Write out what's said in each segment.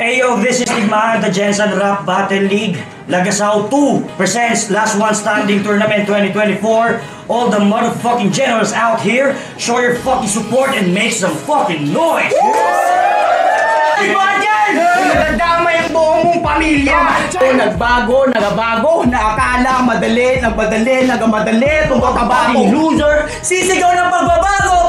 Hey yo, this is Tigmaan, the Jensen Rap Battle League. Lagasao 2 presents Last One Standing Tournament 2024. All the motherfucking generals out here, show your fucking support and make some fucking noise! Tigmaan yan! Nadadama yung buong mong pamilya! Nagbago, nagabago, naakala, madali, nagamadali, kung kakabagong loser, sisigaw ng pagbabago!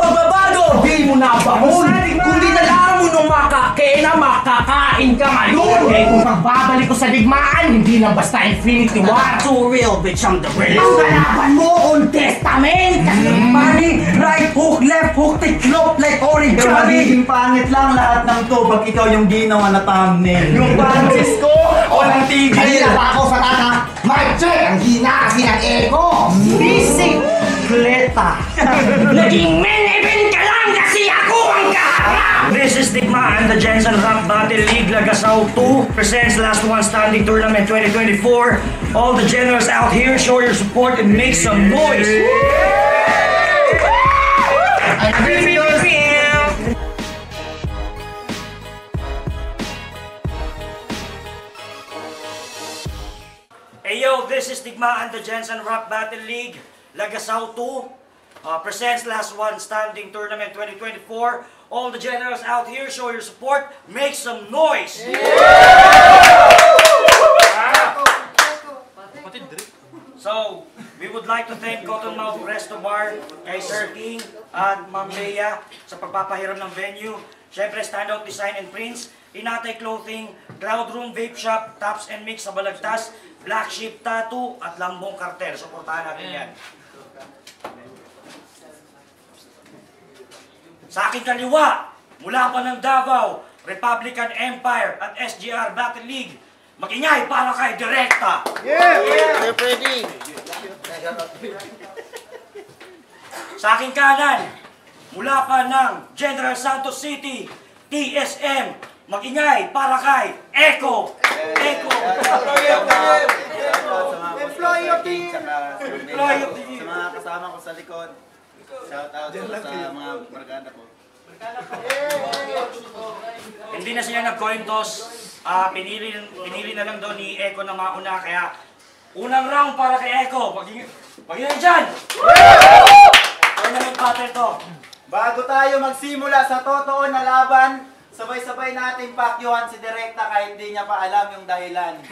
Di mo nabangon! Kung di nalaman mo nung makakain ka ngayon! Eh kung pagbabalik ko sa digmaan, hindi lang basta Infinity War! Too real, bitch, I'm the realest! Ang kalaban mo, on testament! Money, right hook, left hook, tiklop like orange Pero cherry! magiging pangit lang lahat ng to pag ikaw yung ginawa na thumbnail. Yung Francisco o ng tigil! Kanina pa ako sa tata, mic check! Ang hina kasi ng ego! Bisikleta! Naging main event ka lang kasi ako ang kaharap! This is Tigmaan, the Jensen Rap Battle League. Lagasao 2 presents Last One Standing Tournament 2024. All the generals out here, show your support and make some noise! Hey yo, this is Tigmaan, the Jensen Rap Battle League. Lagasao 2 presents Last One Standing Tournament 2024. All the generals out here, show your support, make some noise! So, we would like to thank Cottonmouth Resto Bar, kay Sir King at Ma'am Leia sa pagpapahiram ng venue. Siyempre, Standout Design and Prints, Inatay Clothing, Cloud Room Vape Shop, Taps and Mix sa Balagtas, Black Sheep Tattoo at Lambong Cartel. Suportahan natin yan. Sa aking kaliwa, mula pa ng Davao, Republican Empire at SGR Battle League, mag-ingay para kay Direkta! We're ready! Sa aking kanan, mula pa ng General Santos City, TSM, mag-ingay para kay Echo! Echo! Employee of the year! Employee of the year! Sa mga kasama ko sa likod, shout out sa mga barkada ko. Hindi na sila nag-coin toss. Pinili na lang daw ni Echo na mauna, kaya unang round para kay Echo. Pag-ingay dyan! Kaya na mag-battle to. Bago tayo magsimula sa totoo na laban, sabay-sabay nating pakyuhan si Direkta kahit hindi niya pa alam yung dahilan.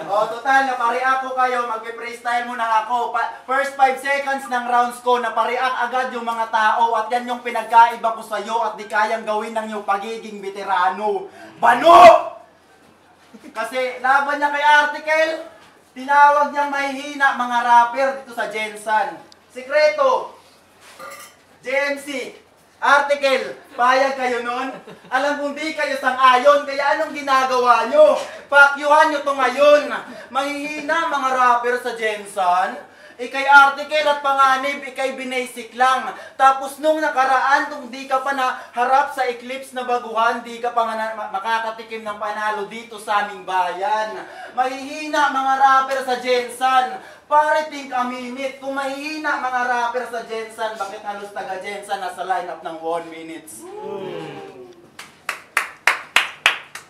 O total, napariak ko kayo, magpe-freestyle muna ako. First 5 seconds ng rounds ko, napariak agad yung mga tao at yan yung pinagkaiba ko sa'yo at di kayang gawin ng yung pagiging veterano. Bano! Kasi laban niya kay Article, tinawag niyang mahihina mga rapper dito sa Jensen. Sikreto, JMC, Article, payag kayo nun? Alam kong di kayo sang-ayon, kaya anong ginagawa nyo? Pakyuhan nyo to ngayon. Mahihina mga rapper sa Jensen. Ikay Article at Panganib, ikay binasic lang. Tapos nung nakaraan, kung di ka pa naharap sa Eclipse na baguhan, di ka pa makakatikim ng panalo dito sa aming bayan. Mahihina mga rapper sa Jensen. Pare, think a minute. Kung mahihina mga rapper sa Jensen, bakit halos taga Jensen nasa lineup ng 1 minutes?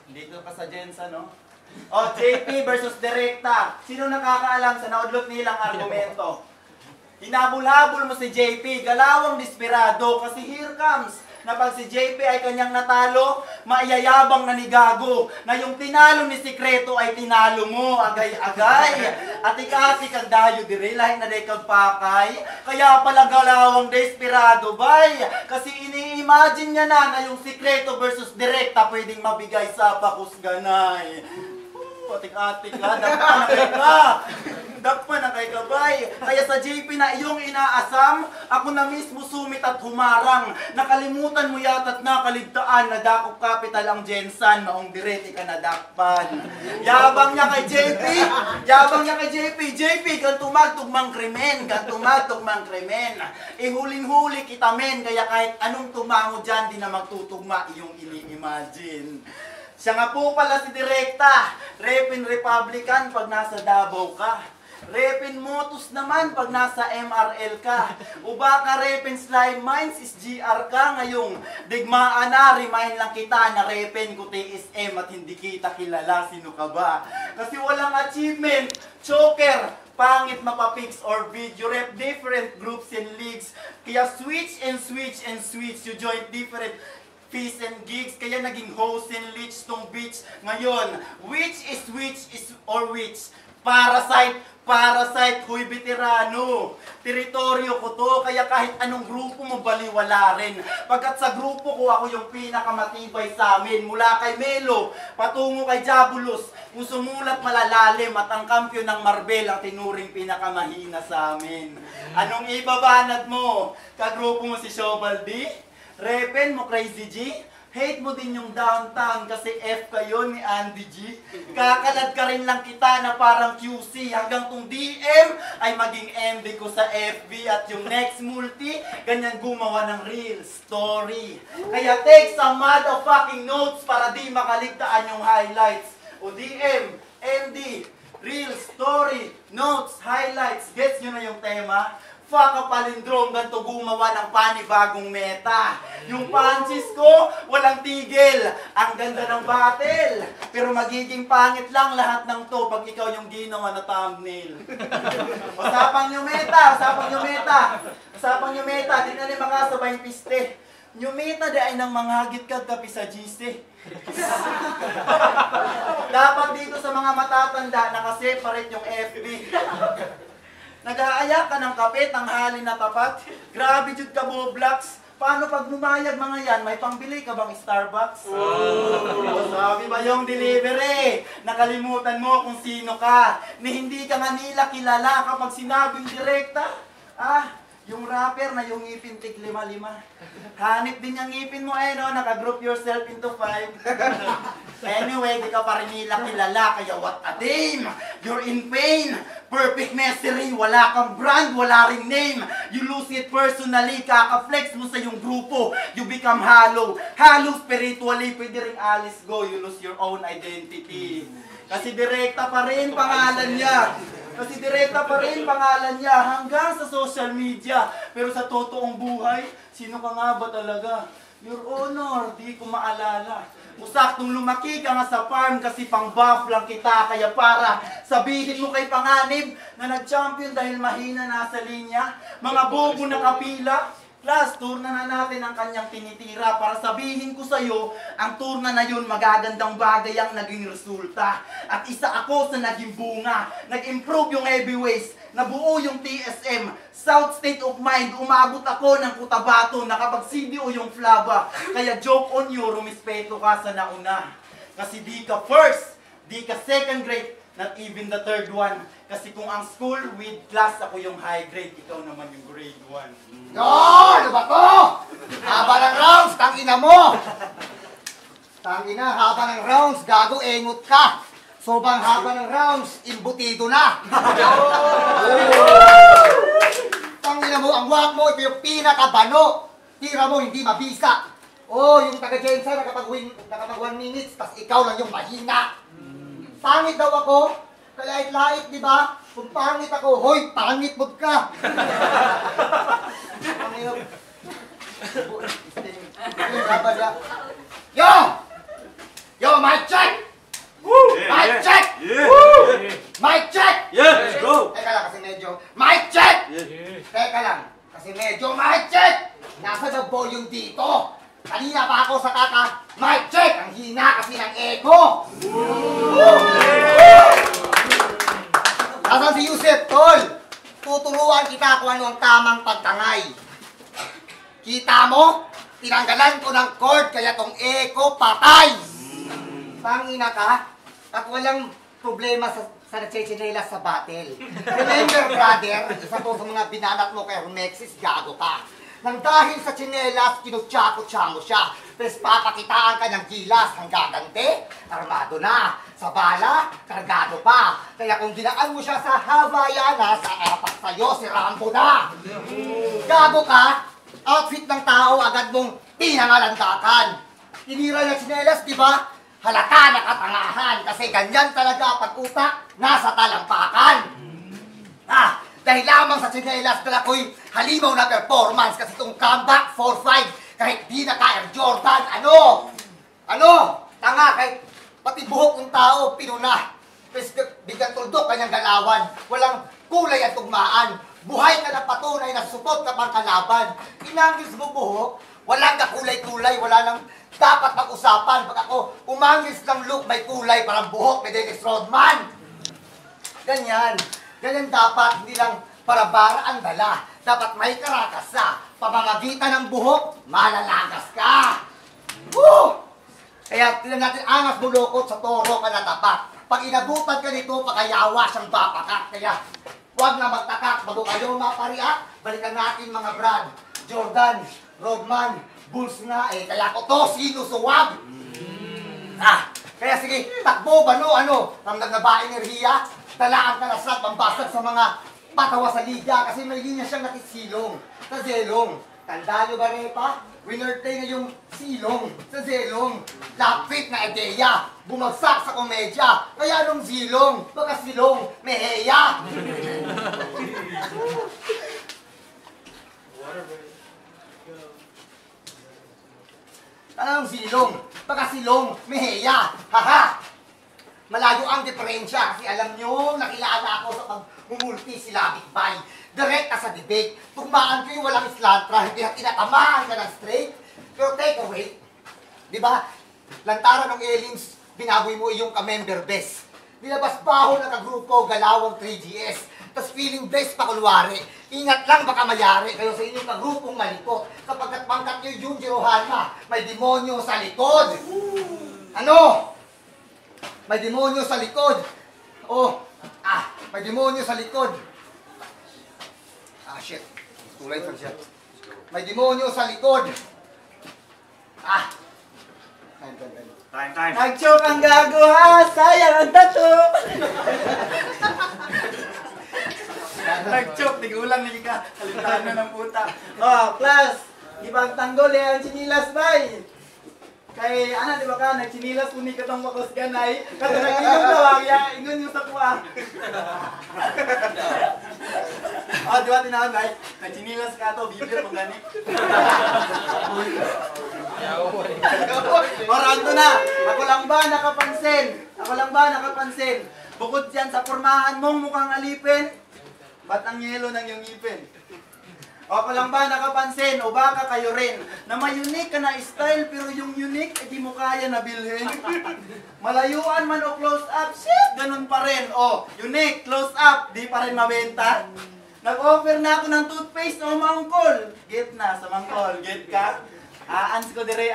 Dito ka sa Jensen, no? O, JP versus Direkta. Sino nakakaalam sa naudlot nilang argumento? Hinabol-habol mo si JP, galawang desperado, kasi here comes na pag si JP ay kanyang natalo, maiyayabang na ni Gago, na yung tinalo ni Sikreto ay tinalo mo, agay-agay. At ikati kag dayo dire, lahi na day kag pakay, kaya pala galawang desperado, bay. Kasi ini-imagine niya na yung Sikreto versus Direkta pwedeng mabigay sa pakusganay. Atik-atik ka, dakpa na kay kabay. Kaya sa JP na iyong inaasam, ako na mismo sumit at humarang. Nakalimutan mo yata't nakaligtaan na dakop capital ang Jensen, maong direti ka na dakpan. Yabang niya kay JP, JP, kan tumagtugmang krimen, Ihuling-huli kita men, kaya kahit anong tumango dyan, di na magtutugma iyong ini-imagine. Siya nga po pala si Direkta, Repin Republican pag nasa Davao ka. Repin Motus naman pag nasa MRL ka. O baka Repin Slime Mines is GR ka ngayong digmaan na, remind lang kita na Repin ko TSM at hindi kita kilala, sino ka ba? Kasi walang achievement, choker, pangit mapapix or video rep, different groups and leagues. Kaya switch and switch and switch, you join different fees and gigs, kaya naging host and leech tong beach. Ngayon, which is or which? Parasite, huy veterano. Teritoryo ko to, kaya kahit anong grupo mo baliwala rin. Pagkat sa grupo ko, ako yung pinakamatibay sa amin. Mula kay Melo, patungo kay Jabulus, kung sumulat malalalim at ang kampiyon ng Marbel ang tinuring pinakamahina sa amin. Anong ibabanat mo? Kagrupo mo si Shobaldi? Repen mo Crazy G? Hate mo din yung downtown kasi F kayo ni Andy G. Kakalad ka rin lang kita na parang QC hanggang tong DM ay maging MD ko sa FB at yung next multi, ganyan gumawa ng real story. Kaya take some motherfucking notes para di makaligtaan yung highlights. O DM, MD, real story, notes, highlights. Gets nyo na yung tema? Fuck a palindrome, ganito gumawa ng panibagong meta. Yung punches ko, walang tigil. Ang ganda ng battle. Pero magiging pangit lang lahat ng to pag ikaw yung ginawa na thumbnail. Usapang yung meta. Di na rin makasabay piste. Yung meta di ay nang manghagit ka kapi sa GC. Dapat dito sa mga matatanda, nakaseparate yung FB. Nag-aaya ka ng kape, tanghali na tapat. Grabe jud ka, Boblax. Paano pag bumayag mga yan, may pangbili ka bang Starbucks? Sabi ba yung delivery? Nakalimutan mo kung sino ka. Ni hindi ka nga nila kilala kapag sinabing direkta. Yung rapper na yung ngipin tig 5-5. Hanip din yung ngipin mo no? Naka-group yourself into 5. Anyway, di ka pa rin nila kilala, kaya what a dame! You're in pain! Perfect misery, wala kang brand, wala ring name. You lose it personally, kaka-flex mo sa yung grupo. You become hollow. Hollow spiritually, pwede ring Alice go. You lose your own identity. Kasi direkta pa rin pangalan niya. Hanggang sa social media. Pero sa totoong buhay, sino ka nga ba talaga? Your Honor, di ko maalala. Usaktong lumaki ka nga sa farm kasi pang-buff lang kita. Kaya para sabihin mo kay panganib na nag-champion dahil mahina nasa linya. Mga bobo na kapila. Plus, turna na natin ang kanyang tinitira para sabihin ko sa'yo, ang turna na yun magagandang bagay ang naging resulta. At isa ako sa naging bunga. Nag-improve yung heavyweights, nabuo yung TSM, South State of Mind, umabot ako ng Cotabato, nakapag-CDO yung Flava. Kaya joke on you, rumispeto ka sa nauna. Kasi di ka first, di ka second grade, not even the third one. Kasi kung ang school with class, ako yung high grade, ikaw naman yung grade 1. Ano ba to? Haba ng rounds, tangina mo! Tangina, haba ng rounds, gago, engot ka. Sobrang haba ng rounds, imbutido na. Tangina mo, ang wak mo, ito yung pinakabano. Tira mo, hindi mabisa. Yung taga-Jensa, nakapag 1 minutes, tas ikaw lang yung mahina. Pangit daw ako, kalait-lait, di ba? Kung pangit ako, hoy, pangit mo ka. Yo, mic check! Mic check! Mic check! Let's go! Teka lang, kasi medyo, mic check! Teka lang, kasi medyo, mic check! Nasa the volume dito. Kanina pa ako sa mic check! Ang hina kasi ng echo! Nasaan si Yusef, tol? Tuturuan kita kung ano ang tamang pagtangay. Kita mo? Tinanggalan ko ng cord kaya tong echo patay! Tangina ka? At walang problema sa nagchichinelas sa battle. Remember, brother, isa to sa mga binanat mo kay Romexis, gago ka. Nang dahil sa tsinelas, kinutsyako-tsa mo siya. Tapos papakitaan ka ng gilas hanggang gante, armado na. Sa bala, kargado pa. Kaya kung ginaan mo siya sa Havaiana, sa apat sa'yo, si Rambo na. Gago ka, outfit ng tao agad mong pinangalandakan. Tinira ng tsinelas, di ba? Halata na katangahan kasi ganyan talaga pag utak nasa talampakan. Dahil lamang sa tsinelas na ako'y halimaw na performance kasi itong comeback 4-5 kahit di na kaya Jordan. Ano? Tanga kahit pati buhok ng tao pinuna. Bigat tuldok kanyang galawan. Walang kulay at tugmaan. Buhay ka na patunay na supot ka pang kalaban. Inangis mo buhok, walang kakulay-kulay, wala nang dapat mag-usapan. Pag ako umangis ng look, may kulay, parang buhok, may Dennis Rodman. Ganyan dapat, hindi lang para-bara ang dala. Dapat may karakas sa pamamagitan ng buhok, malalagas ka. Woo! Kaya tinan natin angas bulokot sa toro ka na tapat. Pag inabutan ka nito, pakayawa siyang bapakat. Kaya huwag na magtakak bago kayo mapariak. Balikan natin mga brand. Jordan, Rodman, Bulls nga eh. Kaya ko to sinusuwag. Kaya sige, takbo ba no? Ramdam na ba enerhiya? Talaan ka na sa pambasag sa mga patawa sa liga. Kasi may linya siyang natisilong sa zelong. Tanda nyo ba Repa? Winerte na yung silong sa zelong. Lapit na ideya, bumagsak sa komedya. Kaya nung zilong, baka silong, meheya. Anong silong? Baka silong, meheya. Haha! Malayo ang diferensya kasi alam nyo, nakilala ako sa pag-multi-syllabic by. Direct ka sa debate. Tugmaan kayo walang islantra, hindi na tinatamaan ka ng straight. Pero take away, di ba? Lantaran ng aliens, binaboy mo iyong ka-member best. Nilabas baho na kagrupo, galawang 3GS. Tapos feeling blessed pa kunwari. Ingat lang baka mayari kayo sa inyong kagrupong malikot. Kapagkat pangkat nyo yung Jirohana, may demonyo sa likod. May demonyo sa likod. May demonyo sa likod. Shit. Tulay pa siya. May demonyo sa likod. Time. Nag-choke ang gago ha! Sayang ang tato! Nag-choke, tigulang ni ka. Kalimutan na ng puta. Class! Ibang tanggol ang chinilas bay! Kay, di ba ka, nagchinilas kung ni katong makos ganay. Kato nag-inom daw, ingon yung sa kuha. Di ba tinawag bay? Nagchinilas ka to, bibir mo gani. Oranto na! Ako lang ba nakapansin? Bukod yan sa pormahan mong mukhang alipin, ba't ang yelo ng iyong ngipin? Ako lang ba nakapansin o baka kayo rin na may unique ka na style pero yung unique di mo kaya nabilhin? Malayuan man o close up, shit, ganun pa rin. Unique, close up, di pa rin mabenta. Nag-offer na ako ng toothpaste o mangkol. Get na sa mangkol, get ka? Aans ko dire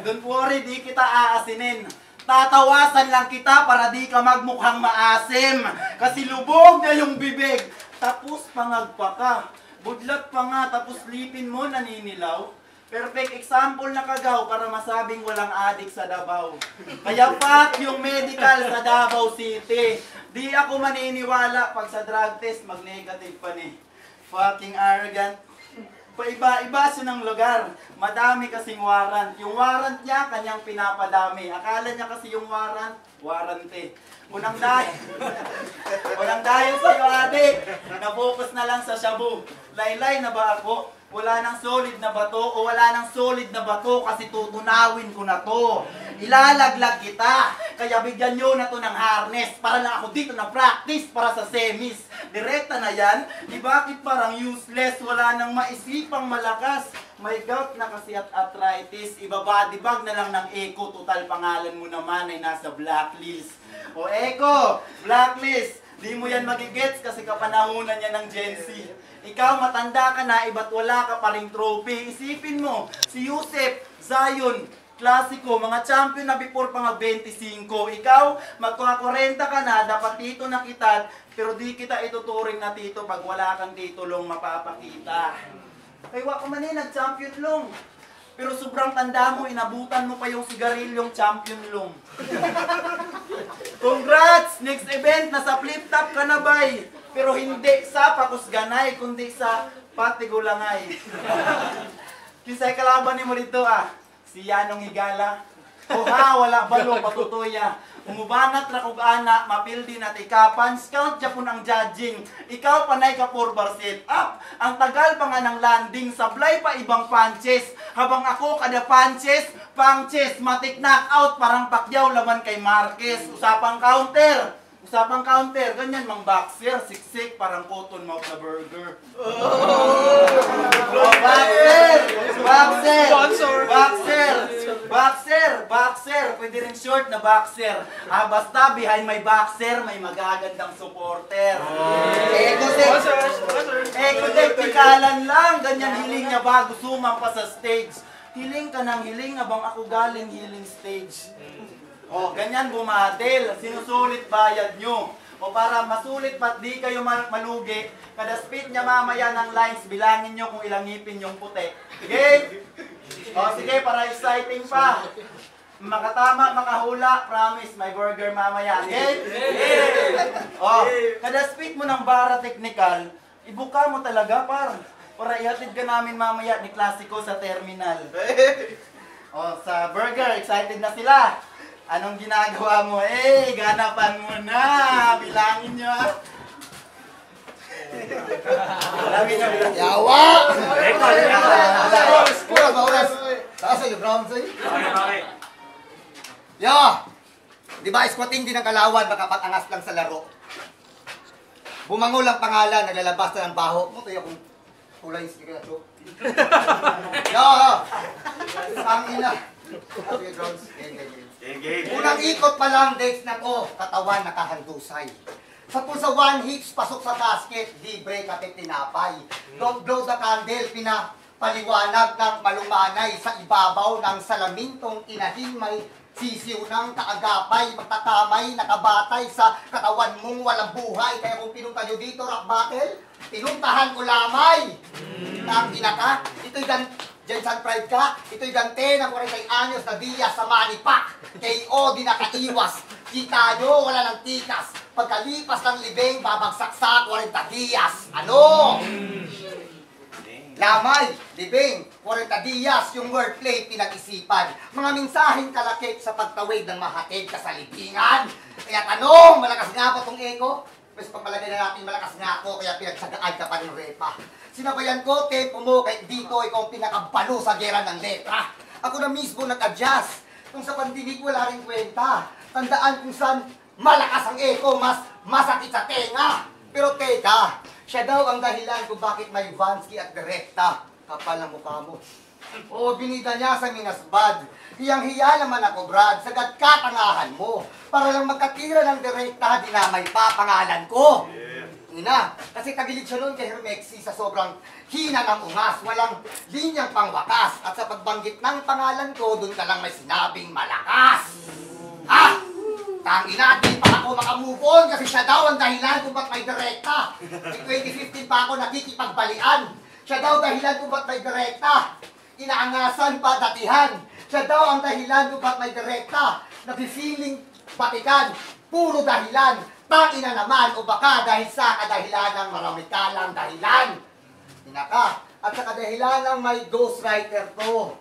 Don't worry, di kita aasinin. Tatawasan lang kita para di ka magmukhang maasim. Kasi lubog na yung bibig. Tapos pangagpa ka. Budlat pa nga, tapos lipin mo naninilaw. Perfect example na kagaw para masabing walang adik sa Davao. Kaya fuck yung medical sa Davao City. Di ako maniniwala pag sa drug test mag-negative pa ni. Fucking arrogant. Paiba-iba siya ng lugar. Madami kasing warrant. Yung warrant niya, kanyang pinapadami. Akala niya kasi yung warranty. Unang dahil sa'yo, adik. Na-focus na lang sa shabu. Laylay na ba ako? Wala nang solid na bato o wala nang solid na bato kasi tutunawin ko na to. Ilalaglag kita. Kaya bigyan nyo na to ng harness para lang ako dito na practice para sa semis. Direkta na yan. Di bakit parang useless? Wala nang maisipang malakas. May gout na kasi at arthritis. Ibabody bag na lang ng Eco. Total pangalan mo naman ay nasa blacklist. O Eco, blacklist. Di mo yan magigets kasi kapanahunan niya ng Gen Z. Ikaw matanda ka na, iba't wala ka pa ring trophy. Isipin mo, si Yusef, Zion, Klasiko, mga champion na before pa nga 25. Ikaw, magka-40 ka na, dapat dito na kita, pero di kita ituturing na tito pag wala kang titulong mapapakita. Kaya ka man nag-champion long. Pero sobrang tanda mo, inabutan mo pa yung sigarilyong champion long. Congrats! Next event, nasa flip-top ka na bay. Pero hindi sa pakusganay, kundi sa patigulangay. Kisay kalaban ni mo dito si Yanong Higala, Oha, wala balo, patutuya. Umubanat ra kog ana, mapildi na ikapan, scout Japon ang judging. Ikaw panay ka 4 bar sit up. Ang tagal pa nga ng landing, sablay pa ibang punches. Habang ako kada punches, matik knockout, parang Pacquiao laban kay Marquez. Usapang counter. Ganyan mang boxer, siksik, parang cotton mouth na burger. Boxer. Pwede rin short na boxer. Basta behind may boxer, may magagandang supporter. Tikalan lang. Ganyan hiling niya bago sumampa sa stage. Hiling ka ng hiling abang ako galing healing stage. Ganyan bumadel. Sinusulit bayad nyo. Para masulit pat di kayo malugi, kada speed niya mamaya ng lines, bilangin nyo kung ilang ngipin yung puti. Sige? Sige, para exciting pa. Makatama, makahula, promise, may burger mamaya. Okay? Kada speed mo ng bara technical, ibuka mo talaga para ihatid ka namin mamaya ni Klasiko sa terminal. Sa burger, excited na sila. Anong ginagawa mo? Ganapan mo na. Bilangin nyo. Yawa! Oras. Taas yung ground sa'yo. Di ba, squatting din ang kalawan, makapatangas lang sa laro. Bumangol ang pangalan, naglalabas na ng baho. Mo tayo kung kulay sige na to. Ang ina. Okay, grounds. Unang ikot pa lang, dates na to, katawan nakahandusay. Sa pusa 1 hits, pasok sa basket, libre kapit tinapay. Don't blow the candle, pinapaliwanag ng malumanay sa ibabaw ng salamin tong inahin may sisiw ng kaagapay, magtatamay, nakabatay sa katawan mong walang buhay. Kaya kung pinunta nyo dito, rap battle, pinuntahan ko lamay. Ang inaka, ito'y Jensen Pride ka, ito'y Dante ng 40 anyos na diya sa manipak. KO di nakaiwas. Kita nyo, wala ng tikas. Pagkalipas ng libing, babagsak sa 40 diyas. Ano? Lamay, libing, 40 diyas, yung wordplay pinag-isipan. Mga mensaheng kalakip sa pagtawid ng mahatid kasalibingan. Kaya tanong, malakas nga ba itong echo? Mas pagpalagay na natin malakas nga ako, kaya pinagsagaan ka pa ng repa. Sinabayan ko, tempo mo, kahit dito ikaw ang pinakabalo sa gera ng letra. Ako na mismo nag-adjust. Kung sa pandinig wala rin kwenta. Tandaan kung saan malakas ang echo, mas masakit sa tenga. Pero teka, siya daw ang dahilan kung bakit may Vansky at direkta. Kapal ang mukha mo. Binida niya sa Minasbad. Hiyang-hiya naman ako, Brad, sagad katangahan mo. Para lang magkatira ng direkta, dinamay pa pangalan ko. Ina, kasi tagilid siya noon kay Hermexi sa sobrang hina ng ungas, walang linyang pangwakas. At sa pagbanggit ng pangalan ko, doon ka lang may sinabing malakas. Tangina, di pa ako makamove on kasi siya daw ang dahilan kung ba't may direkta. In 2015 pa ako nakikipagbalian. Siya daw dahilan kung ba't may direkta. Inaangasan pa datihan. Siya daw ang dahilan kung ba't may direkta. Nabi-feeling batikan. Puro dahilan. Tangina naman o baka dahil sa kadahilan ng marami ka lang dahilan. Hinaka. At sa kadahilan ng may ghostwriter to.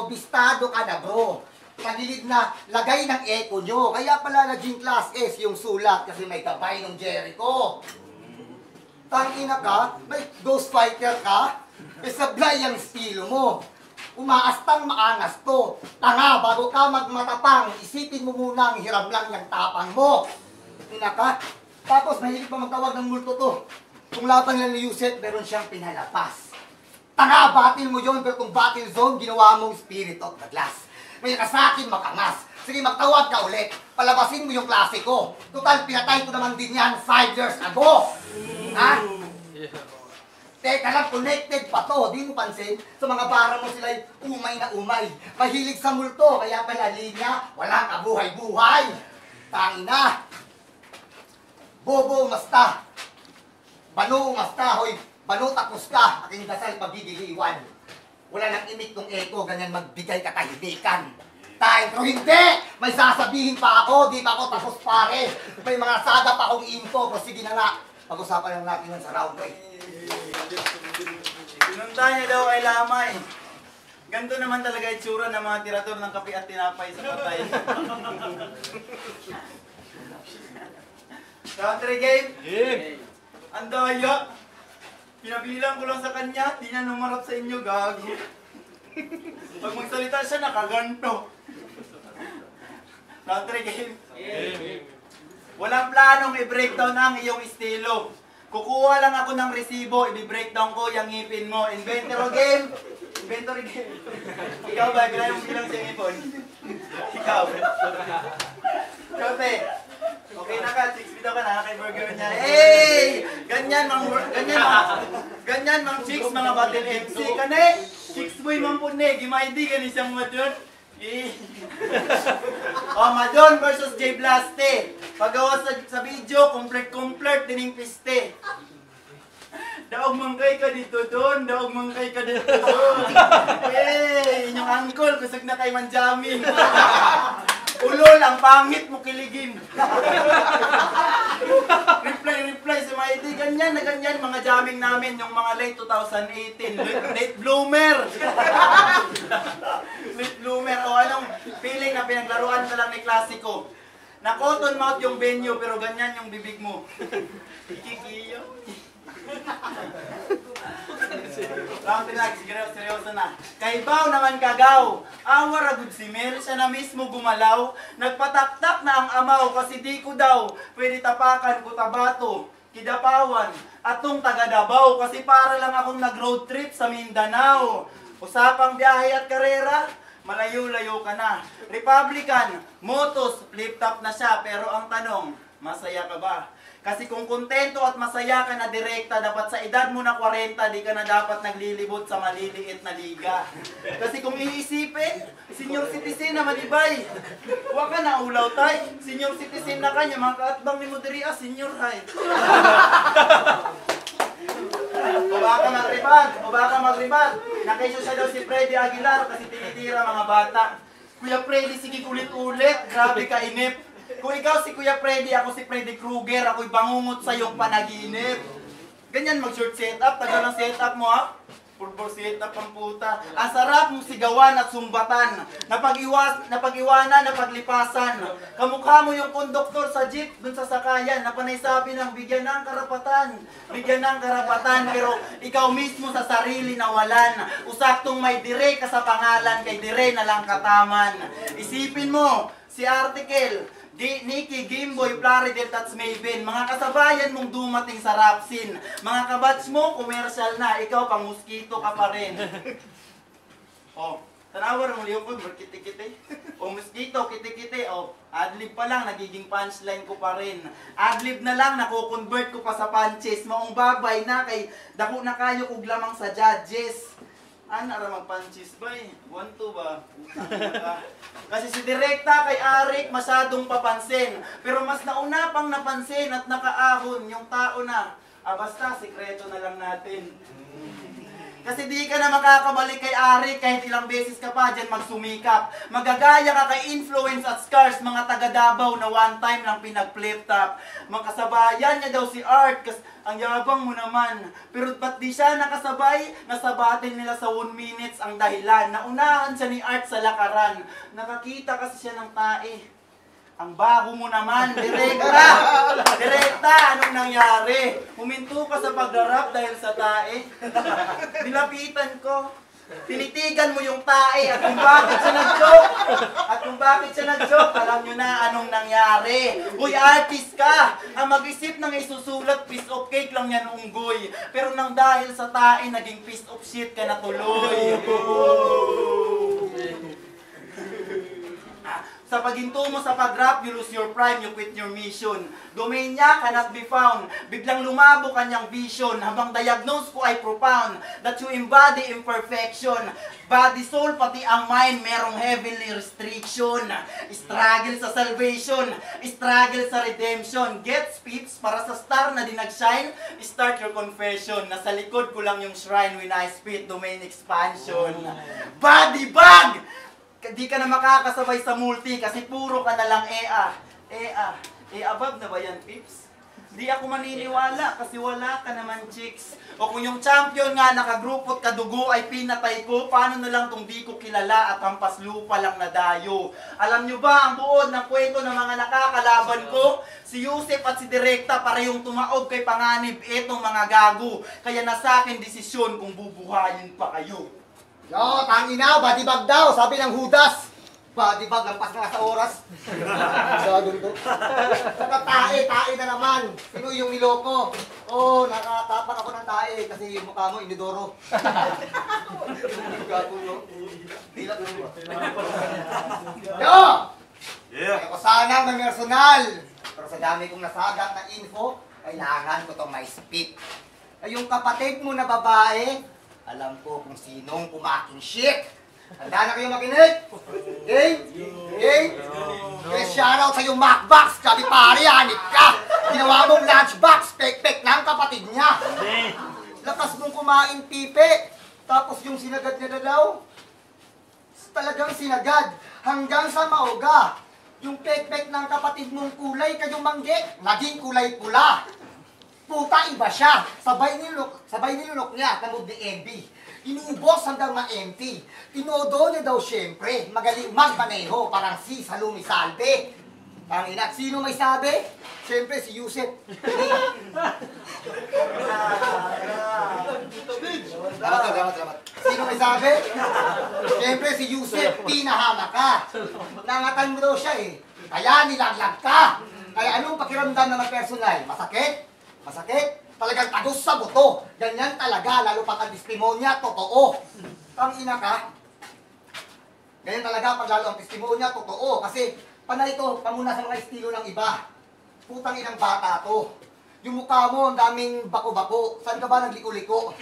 Bistado ka na bro. Tagilid na lagay ng echo nyo. Kaya pala naging class S yung sulat kasi may gabay ng Jericho. Tangina ka, may ghostwriter ka, sablay ang estilo mo. Umaastang maangas to. Tanga, bago ka magmatapang, isipin mo muna ang hiram lang yung tapang mo. Hinaka. Tapos mahilig pa magtawag ng multo to. Kung laban lang ni Yusef, meron siyang pinalapas. Tanga, battle mo yon, pero kung battle zone, ginawa mong spirit of the glass. May kasakin makangas. Sige, magtawag ka ulit. Palabasin mo yung klase ko. Total, pinatay ko naman din yan 5 years ago. Ha? Teka lang, connected pa to. Di mo pansin? Sa mga bara mo sila'y umay na umay. Mahilig sa multo, kaya pala linya, walang kabuhay-buhay. Tangina. Bobo umasta. Bano umasta, hoy. Bano tapos ka. Aking dasal pagdidiliwan. Wala nang imik ng echo, ganyan magbigay katahimikan. Pero hindi! May sasabihin pa ako, di pa ako tapos pare. May mga sada pa akong info, pero sige na nga. Pag-usapan lang natin yan sa round 8. Pinunta niya daw kay Lamay. Ganito naman talaga itsura ng mga tirador ng kape at tinapay sa patay. Country game? Ang daya. Pinabilang ko lang sa kanya, di na numarap sa inyo, gago. Pag magsalita siya, nakaganto. Country game? Walang planong i-breakdown ang iyong estilo. Kukuha lang ako ng resibo, i-breakdown ko yung ngipin mo. Inventory game? Inventory game. Ikaw ba? Kailangan mo bilang siyang ipon? Ikaw. Kape. Okay na ka, 6 feet ka na, kay burger niya. Hey! Ganyan mang chicks, mga battle MC. Kane, chicks boy mang punne, gimaydi gani siyang madyon. Oh, Madon versus J Blaste. Pagawa sa video, complete dining piste. Daog mangkay ka dito doon, daog mangkay ka dito doon. Eh, inyong uncle, kusog na kay Manjamin. Ulol, ang pangit mo kiligin. reply sa mga iti. Ganyan na ganyan, mga jamming namin, yung mga late 2018. Late bloomer. Late bloomer. O anong feeling na pinaglaruan ka lang ni Klasiko? Na cotton mouth yung venue, pero ganyan yung bibig mo. Ikikiyo. Round 3, seryoso na. Kaibaw naman kagaw. Awar agud si Mel, siya na mismo gumalaw. Nagpataktak na ang amaw kasi di ko daw pwede tapakan ko tabato. Kidapawan, atong taga Davao kasi para lang akong nag-road trip sa Mindanao. Usapang biyahe at karera, malayo-layo ka na. Republican, motos, flip-top na siya. Pero ang tanong, masaya ka ba? Kasi kung kontento at masaya ka na direkta, dapat sa edad mo na 40, di ka na dapat naglilibot sa maliliit na liga. Kasi kung iisipin, senior citizen na malibay. Huwag ka na ulaw tay. Senior citizen na kanya, mga kaatbang ni Moderia, senior high. O baka magribat. Nakisyo siya daw si Freddy Aguilar kasi tinitira mga bata. Kuya Freddy, sige ulit-ulit, grabe ka inip. Kung ikaw si Kuya Freddy, ako si Freddy Krueger, ako'y bangungot sa iyong panaginip. Ganyan mag-short setup, tagal ng setup mo ha? Purpur setup ang puta. Ang sarap mong sigawan at sumbatan. Napag-iwanan, napaglipasan. Kamukha mo yung konduktor sa jeep dun sa sakayan. Napanay sabi ng bigyan ng karapatan. Bigyan ng karapatan. Pero ikaw mismo sa sarili nawalan. Usaktong may dire ka sa pangalan, kay dire na lang kataman. Isipin mo, si Article, Nikki, Gameboy, Plaridel, Tats Maven, mga kasabayan mong dumating sa rap scene. Mga kabats mo, commercial na, ikaw pang mosquito ka pa rin. Oh, tanawar mo liyo ko, kiti-kiti. O mosquito, kiti-kiti. O, adlib pa lang, nagiging punchline ko pa rin. Adlib na lang, nakukonvert ko pa sa punches. Maong babay na kay dako na kayo kog lamang sa judges. Ano ra mag-punches ba eh? 1-2 ba? Kasi si Direkta kay Arik masyadong papansin. Pero mas nauna pang napansin at nakaahon yung tao na. Basta, sikreto na lang natin. Kasi di ka na makakabalik kay Arik kahit ilang beses ka pa dyan magsumikap. Magagaya ka kay Influence at Scars, mga taga Davao na one time lang pinag-flip top. Mga kasabayan niya daw si Art, kasi ang yabang mo naman. Pero ba't di siya nakasabay? Nasabatin nila sa 1 minutes ang dahilan. Naunahan siya ni Art sa lakaran. Nakakita kasi siya ng tae. Ang bago mo naman, Direkta! Direkta, anong nangyari? Huminto ka sa pag-rap dahil sa tae. Nilapitan ko. Tinitigan mo yung tae at kung bakit siya nag-joke. Alam nyo na anong nangyari. Uy, artist ka! Ang mag-isip ng isusulat, piece of cake lang yan unggoy. Pero nang dahil sa tae, naging piece of shit ka na tuloy. Sa paghinto mo sa pag-rap, you lose your prime, you quit your mission. Domain niya cannot be found. Biglang lumabo kanyang vision. Habang diagnose ko ay profound. That you embody imperfection. Body, soul, pati ang mind, merong heavenly restriction. Struggle sa salvation. Struggle sa redemption. Get speech para sa star na di nag-shine. Start your confession. Nasa likod ko lang yung shrine when I spit domain expansion. Body bag! Di ka na makakasabay sa multi kasi puro ka na lang EA. EA. EA above na ba yan, Pips? Di ako maniniwala kasi wala ka naman, chicks. O kung yung champion nga nakagrupot kadugo ay pinatay ko, paano na lang tong di ko kilala at hampas lupa lang na dayo? Alam nyo ba ang buod ng kwento ng mga nakakalaban ko? Si Yusef at si Direkta parehong tumaob kay panganib etong mga gago. Kaya nasa akin desisyon kung bubuhayin pa kayo. Yo, tangina, badibag daw, sabi ng Judas. Badibag, lampas na sa oras. Sabi ko. Saka tae na naman. Sino yung niloko? Oh, nakatapak ako ng tae kasi yung mukha mo, inidoro. Dilak lang mo. Yo! Yeah. Ako sanang may personal. Pero sa dami kong nasagap na info, kailangan ko itong ma-spit. Ay, yung kapatid mo na babae, alam ko kung sinong pumaking shit. Handa na kayo makinig? Okay? Okay? Okay, shoutout sa yung Macbox, sabi pare, hanip ka! Ginawa mong lunchbox, pek-pek ng kapatid niya. Lakas mong kumain pipe, tapos yung sinagad niya na daw, talagang sinagad, hanggang sa mauga. Yung pek-pek ng kapatid mong kulay, kayong naging kulay pula. Puta, iba siya. Sabay nilunok niya, tamog ni MB. Inuubos hanggang ma-empty. Tinodo niya daw siyempre, magaling magmaneho, parang si Salumi Salve. Ang ina, sino may sabi? Siyempre si Yusef. Salamat. Sino may sabi? Siyempre si Yusef, pinahama ka. Nangatan mo daw siya eh. Kaya nilaglag ka. Kaya anong pakiramdam naman personal? Masakit? Masakit? Talagang tagos sa buto. Ganyan talaga, lalo pag ang testimonya, totoo. Ang ina ka, ganyan talaga pag lalo ang testimonya, totoo. Kasi, panay ito, pamuna sa mga estilo ng iba. Putang inang bata to. Yung mukha mo, ang daming bako-bako. Saan ka ba nagliko-liko?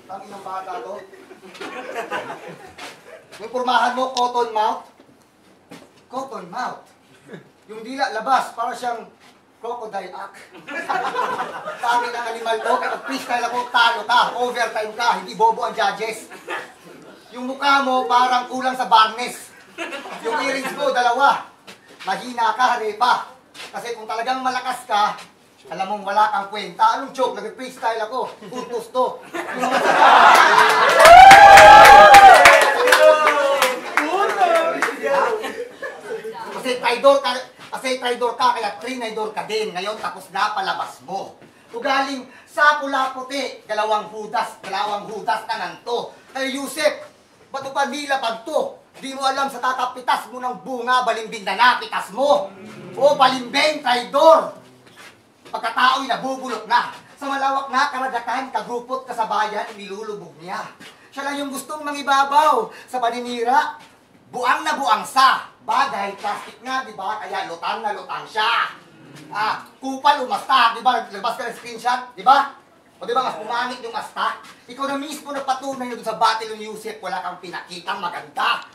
Putang inang bata to. Yung pormahan mo, cotton mouth. Cotton mouth. Yung dila labas, para siyang crocodile act. Sabi ng animal to, kapag freestyle ako, talo ka, overtime ka, hindi bobo ang judges. Yung mukha mo, parang kulang sa barnes. Yung earrings mo, dalawa. Mahina ka, harepa. Kasi kung talagang malakas ka, alam mong wala kang kwenta. Anong joke? Nag-freestyle ako. Puntos to. Kasi traidor ka, kaya trinaidor ka din. Ngayon, tapos na palabas mo. Ugaling sa pula puti, dalawang hudas na nanto. Kaya Yusef, ba't pa nilapag to? Di mo alam sa tatapitas mo ng bunga, balimbing na napitas mo. O balimbing, traidor. Pagkatao'y nabubulot na. Sa malawak na karagatan, kagrupot ka sa bayan, nilulubog niya. Siya lang yung gustong mangibabaw sa paninira. Buang na buang sa. Bagay, plastic nga, di ba? Kaya lutang na lutang siya. Kupal, umasta, di ba? Labas ka ng screenshot, di ba? O di ba, mas pumangit yung asta? Ikaw na mismo nagpatunay na doon sa battle ng Yusef, wala kang pinakitang maganda.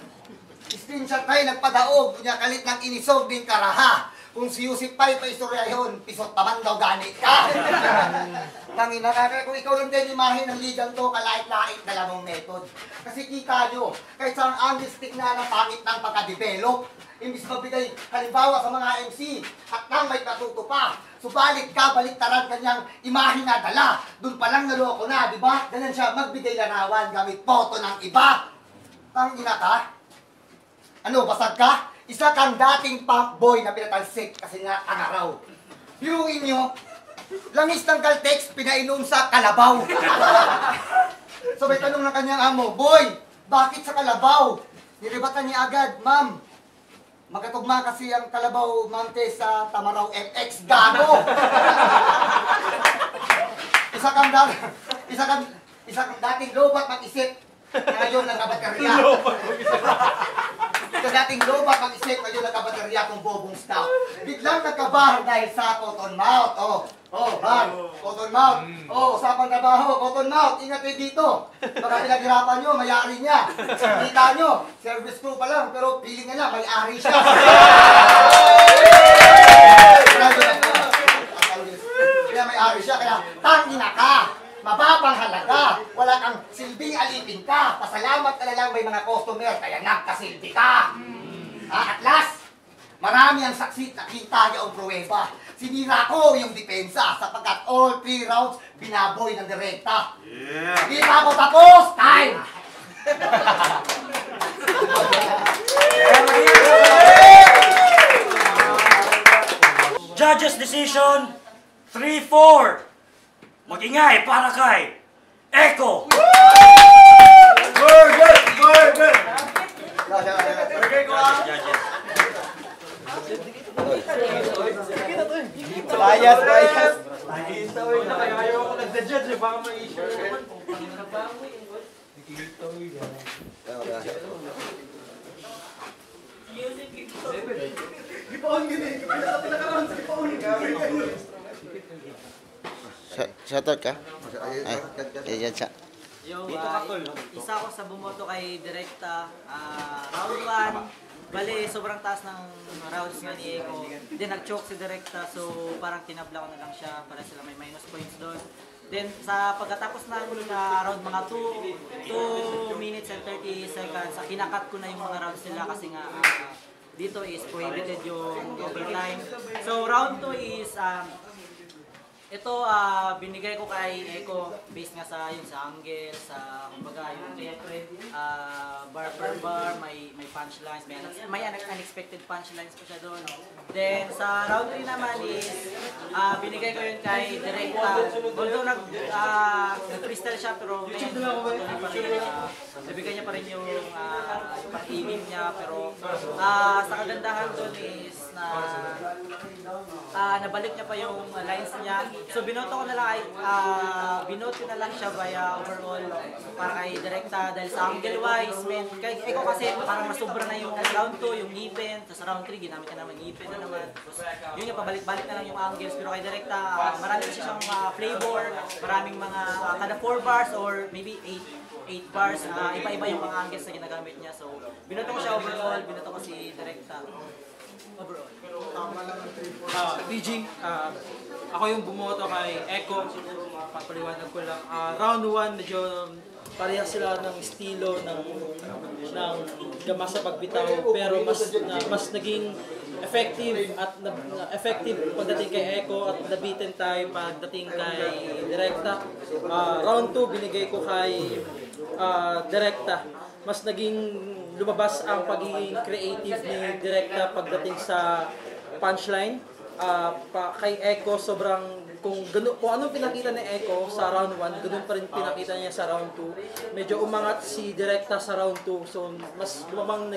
Screenshot tayo, nagpadaog, kunya kalit ng inisog din karaha. Kung si Yusef pa'y paistorya yun, pisot taman daw gani ka. Tangina ka, kaya kung ikaw lang din imahe ng ligang to, kalait-lait na lamang method. Kasi kita nyo, kahit saan ang stick na ng pangit ng pagka-develop, imbis magbigay halimbawa sa mga MC, at nang may katuto pa, subalit ka, baliktaran kanyang imahe na dala. Doon pa lang naloko na, di ba? Ganun siya magbigay larawan gamit photo ng iba. Tangina ka? Ano, basag ka? Isa kang dating punk boy na pinatalsik kasi nga angaraw. Biruin nyo, langis ng Caltex pinainom sa kalabaw. So may tanong ng kanyang amo, boy, bakit sa kalabaw? Niribatan niya agad, ma'am, magatugma kasi ang kalabaw mante sa Tamaraw MX gago. Isa kang dating lobat mag-isip na ngayon nagkabaterya. Sa dating lobat mag-isip ngayon nagkabaterya kung bobong stout. Biglang nagkabahar dahil sa cotton mouth. Cotton mouth. Usapang trabaho, cotton mouth. Ingat kayo dito. Baka pinaghirapan nyo, may-ari niya. Kita nyo, service crew pa lang, pero feeling nila, may-ari siya. Kaya may-ari siya, kaya tangina ka. Mababang halaga, wala kang silbing alipin ka. Pasalamat ka na lang may mga customer, kaya nagkasilbi ka. At last, Marami ang saksi at nakita niya ang pruweba. Sinira ko yung depensa sapagkat all 3 rounds binaboy ng direkta. Hindi pa ako tapos! Time! Judge's decision, 3-4. Mag-ingay para kay Echo. Judges. Bias, bias. Shoutout ka? Ay, yan siya. Isa ako sa bumoto kay Direkta. Round 1, bali sobrang taas ng rounds nga ni Echo. Then nag-choke si Direkta, so parang tinabla ko na lang siya para sila may minus points doon. Then sa pagkatapos ng round mga 2 minutes and 30 seconds, kinakat ko na yung mga rounds nila kasi nga dito is prohibited yung overtime. So round 2 is ito binigay ko kay Echo based nga sa yun sa angle, sa kumbaga yung bar per bar, may punchlines, may unexpected punchlines pa siya doon. Then sa round 3 naman is binigay ko yun kay Direkta. Although nag-freestyle siya pero nabigay niya pa rin yung pag-ibig niya, pero sa kagandahan doon is nabalik niya pa yung lines niya. So binoto ko na lang binoto na lang siya via overall para kay Direkta dahil sa angle wise, kay Echo kasi parang masubra na yung round 2, yung ngipin, tapos round 3 ginamit niya naman ngipin na naman. Tapos yun nga pabalik-balik na lang yung angles, pero kay Direkta marami siya siyang flavor, maraming mga kada 4 bars or maybe 8 bars, iba-iba yung mga angles na ginagamit niya. So binoto ko siya overall, binoto ko si Direkta overall. PG, ako yung bumoto kay Echo. Papaliwanag ko lang. Round 1, medyo parehas sila ng estilo ng gama sa pagbitaw, pero mas naging effective at effective pagdating kay Echo at nabitin tayo pagdating kay Direkta. Round 2 binigay ko kay Direkta. Mas naging lumabas ang pagiging creative ni Direkta pagdating sa punchline. Kay Echo sobrang kung anong pinakita ni Echo sa round 1, ganun pa rin pinakita niya sa round 2. Medyo umangat si Direkta sa round 2, so mas lumang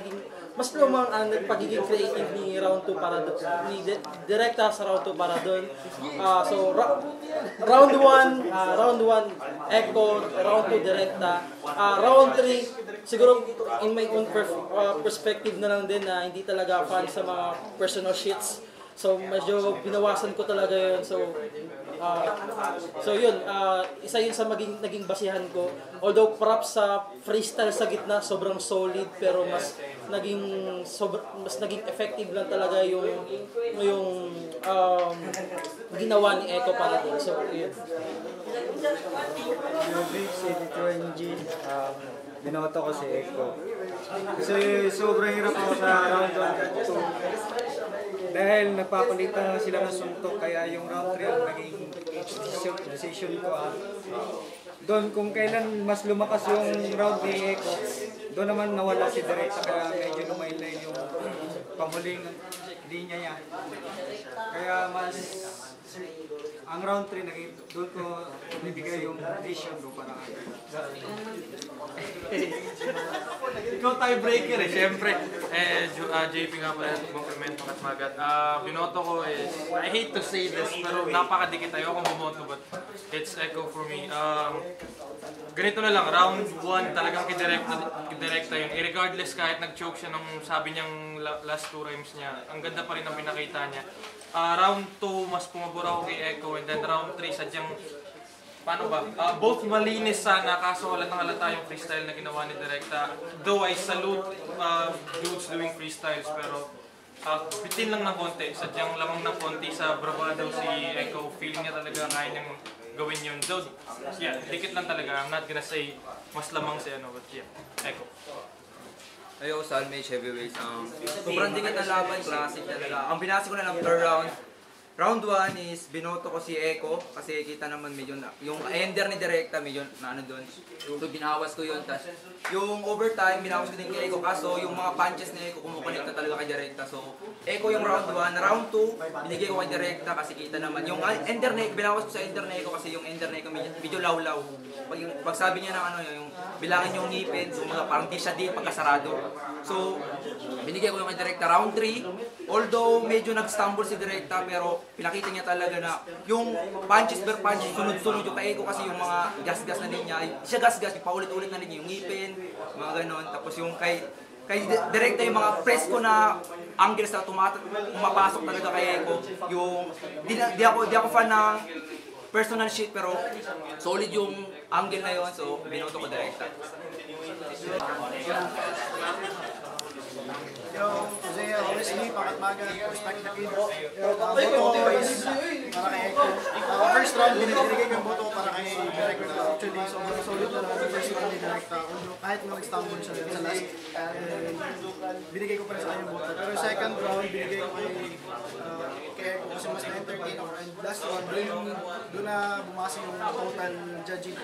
ang pagiging creative ni round 2 para ni Direkta sa round 2 para doon. So round 1 Echo, round 2 Direkta. Round 3 siguro in my own perspective na lang din na hindi talaga fan sa mga personal shits. So medyo binawasan ko talaga yun. So yun, isa yun sa naging basihan ko. Although props sa freestyle sa gitna, sobrang solid, pero mas naging effective lang talaga yung ginawa ni Echo para doon. So yun. Binoto ko si Echo. Kasi sobrang hirap ako sa round 1. Dahil nagpapalitan sila ng suntok, kaya yung round 3 ang naging decision ko. Doon kung kailan mas lumakas yung round ni Echo, doon naman nawala si Direkta, kaya medyo lumaylay yung panghuling linya niya. Kaya mas ang round 3 naging doon ko nibigay yung vision ko para Ikaw tiebreaker eh, syempre. JP nga pala, komplemento at magat. Binoto ko is, I hate to say this, pero napakadikit tayo akong bumoto, but it's Echo for me. Ganito na lang, round 1 talagang kidirekta yun. Regardless kahit nag-choke siya nung sabi niyang last 2 rhymes niya, ang ganda pa rin ang pinakita niya. Round 2, mas pumabor ako kay Echo, and then round 3, sadyang paano ba? Both malinis sana, kaso halata yung freestyle na ginawa ni Direkta. Though I salute dudes doing freestyles, pero bitin lang ng konti. Sadyang lamang ng konti sa bravado si Echo. Feeling niya talaga kaya niyang gawin yun. Though, yeah, dikit lang talaga. I'm not gonna say mas lamang si but yeah, Echo. Ayo, Salmage Heavyweights. Sobrang dingit na laban, classic talaga. Ang binasi ko na lang per round. Round 1 is binoto ko si Eko kasi kita naman medyo na, yung ender ni Directa medyo na ano doon. So binawas ko yun. Tas yung overtime binawas ko din kay Eko kaso yung mga punches ni Eko kumukonekta talaga kay Directa. So Eko yung round 1, round 2 binigay ko kay Directa kasi kita naman yung ender ni binawas ko sa ender ni Eko kasi yung ender ni Eko medyo lawlaw. Pag sabi niya ng ano yung bilangin yung ngipin, so parang di siya din pagkasarado. So binigay ko yung kay Directa round 3. Although medyo nag-stumble si Directa pero pinakita niya talaga na yung punches per punches sunod-sunod yung kay Eko kasi yung mga gas-gas na linya, siya gas-gas, paulit-ulit na linya, yung ngipin, mga ganon. Tapos yung kay Directa yung mga presko na angles na pumapasok talaga kay Eko. Yung di ako fan ng personal shit pero solid yung angle na yun, so binoto ko Directa. Yo, Jose, honestly, pangatmaga, respect the kid. Boto is para kay Eko. First round, binigay ko yung boto para kay Directa. Actually, sobrang solid na lang yung first round ni Directa. Kahit nag-stumble siya sa last, binigay ko pa rin sa kanya yung boto. Pero second round, binigay ko kay Eko kasi mas na-entertain ako. And last round, doon na bumasa yung total judging.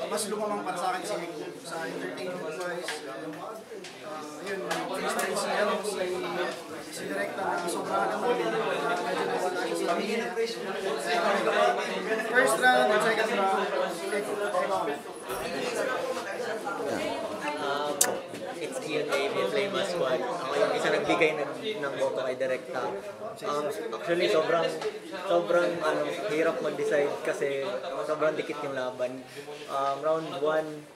Mas lumamang para sa akin si Eko sa entertainment-wise. Yun, si Directa na sobrang medyo nawala siya sa amin. First round and second round, It's Q&A, may Flame Squad. Ako yung isa nagbigay ng boto kay Directa. Actually, sobrang hirap mag-decide kasi sobrang dikit yung laban. Round 1,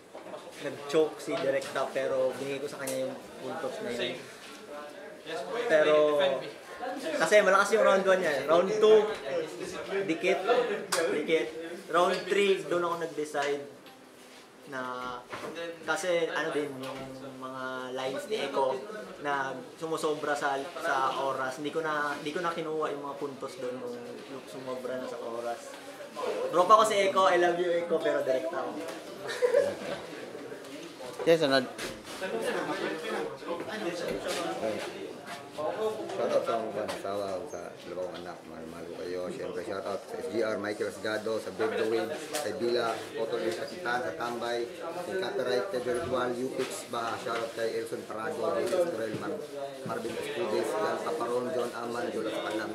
nag-choke si Directa pero binigay ko sa kanya yung puntos na yun. Pero kasi malakas yung round 1 niya. Round 2, dikit. Round 3, doon ako nag-decide na kasi din yung mga lines ni Eko na sumusobra sa oras. Hindi ko na kinuha yung mga puntos doon nung sumobra na sa oras. Tropa ko si Eko, I love you Eko, pero Directa ako. Yes, sunod. Shoutout sa mga asawa sa dalawang anak, mahal ko kayo. Siyempre shoutout sa SGR, Michael Asgado, sa Big The Win, sa Bila, Otol sa Kitan, sa Tambay, sa Copyright, Tejo Ritual, Upix ba, shoutout kay Elson Parado, Jesus Corel, Marvin Escudes, Yan Caparon, John Aman, Jola sa Panang.